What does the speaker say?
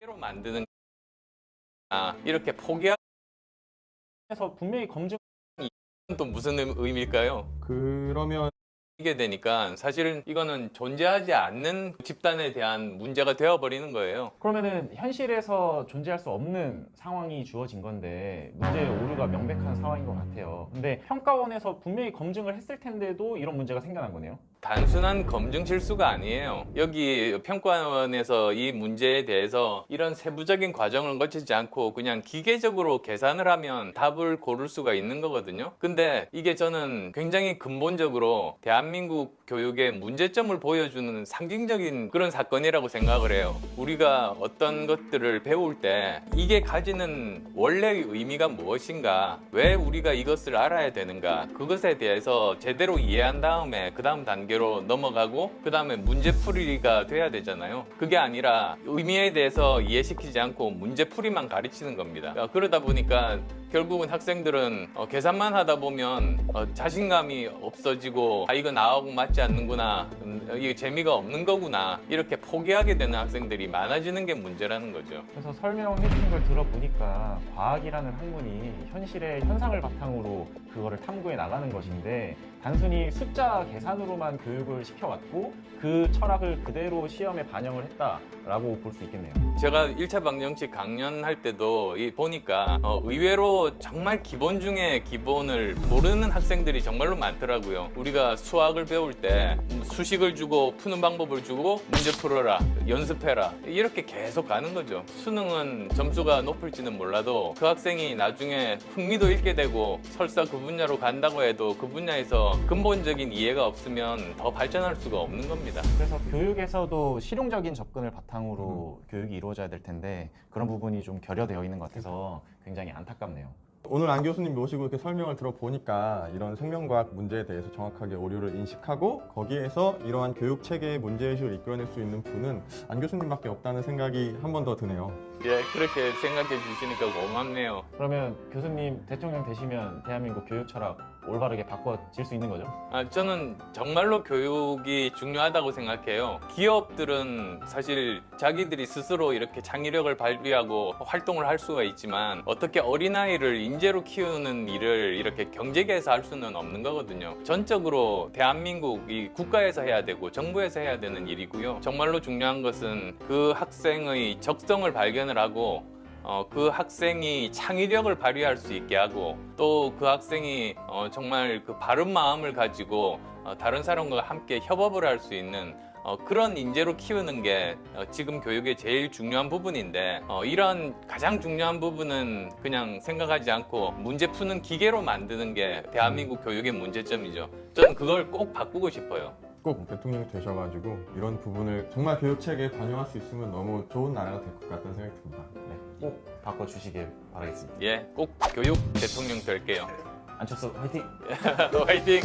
로 만드는 이렇게 포기해서 분명히 검증 또 무슨 의미일까요? 그러면 이게 되니까 사실은 이거는 존재하지 않는 집단에 대한 문제가 되어버리는 거예요. 그러면은 현실에서 존재할 수 없는 상황이 주어진 건데 문제의 오류가 명백한 상황인 것 같아요. 근데 평가원에서 분명히 검증을 했을 텐데도 이런 문제가 생겨난 거네요. 단순한 검증 실수가 아니에요. 여기 평가원에서 이 문제에 대해서 이런 세부적인 과정을 거치지 않고 그냥 기계적으로 계산을 하면 답을 고를 수가 있는 거거든요. 근데 이게 저는 굉장히 근본적으로 대한민국 교육의 문제점을 보여주는 상징적인 그런 사건이라고 생각을 해요. 우리가 어떤 것들을 배울 때 이게 가지는 원래의 의미가 무엇인가, 왜 우리가 이것을 알아야 되는가, 그것에 대해서 제대로 이해한 다음에 그 다음 단계로 넘어가고 그 다음에 문제풀이가 돼야 되잖아요. 그게 아니라 의미에 대해서 이해시키지 않고 문제풀이만 가르치는 겁니다. 그러다 보니까 결국은 학생들은 계산만 하다 보면 자신감이 없어지고 이거 나하고 맞지 않는구나, 이게 재미가 없는 거구나, 이렇게 포기하게 되는 학생들이 많아지는 게 문제라는 거죠. 그래서 설명해 주신 걸 들어보니까 과학이라는 학문이 현실의 현상을 바탕으로 그거를 탐구해 나가는 것인데 단순히 숫자 계산으로만 교육을 시켜왔고 그 철학을 그대로 시험에 반영을 했다라고 볼 수 있겠네요. 제가 1차 방정식 강연할 때도 보니까 의외로 정말 기본 중에 기본을 모르는 학생들이 정말로 많더라고요. 우리가 수학을 배울 때 수식을 주고 푸는 방법을 주고 문제 풀어라, 연습해라, 이렇게 계속 가는 거죠. 수능은 점수가 높을지는 몰라도 그 학생이 나중에 흥미도 있게 되고 설사 그 분야로 간다고 해도 그 분야에서 근본적인 이해가 없으면 더 발전할 수가 없는 겁니다. 그래서 교육에서도 실용적인 접근을 바탕으로 교육이 이루어져야 될 텐데 그런 부분이 좀 결여되어 있는 것 같아서 굉장히 안타깝네요. 오늘 안 교수님 모시고 이렇게 설명을 들어보니까 이런 생명과학 문제에 대해서 정확하게 오류를 인식하고 거기에서 이러한 교육 체계의 문제의식을 이끌어낼 수 있는 분은 안 교수님밖에 없다는 생각이 한 번 더 드네요. 예, 그렇게 생각해 주시니까 고맙네요. 그러면 교수님 대통령 되시면 대한민국 교육 철학 올바르게 바꿔질 수 있는 거죠? 저는 정말로 교육이 중요하다고 생각해요. 기업들은 사실 자기들이 스스로 이렇게 창의력을 발휘하고 활동을 할 수가 있지만 어떻게 어린아이를 인재로 키우는 일을 이렇게 경제계에서 할 수는 없는 거거든요. 전적으로 대한민국이 국가에서 해야 되고 정부에서 해야 되는 일이고요. 정말로 중요한 것은 그 학생의 적성을 발견을 하고 그 학생이 창의력을 발휘할 수 있게 하고 또 그 학생이 정말 그 바른 마음을 가지고 다른 사람과 함께 협업을 할 수 있는 그런 인재로 키우는 게 지금 교육의 제일 중요한 부분인데 이런 가장 중요한 부분은 그냥 생각하지 않고 문제 푸는 기계로 만드는 게 대한민국 교육의 문제점이죠. 저는 그걸 꼭 바꾸고 싶어요. 꼭 대통령이 되셔가지고 이런 부분을 정말 교육체계에 반영할 수 있으면 너무 좋은 나라가 될 것 같다는 생각이 듭니다. 네, 꼭 바꿔주시길 바라겠습니다. 예, 꼭 교육 대통령 될게요. 안철수 화이팅! 화이팅!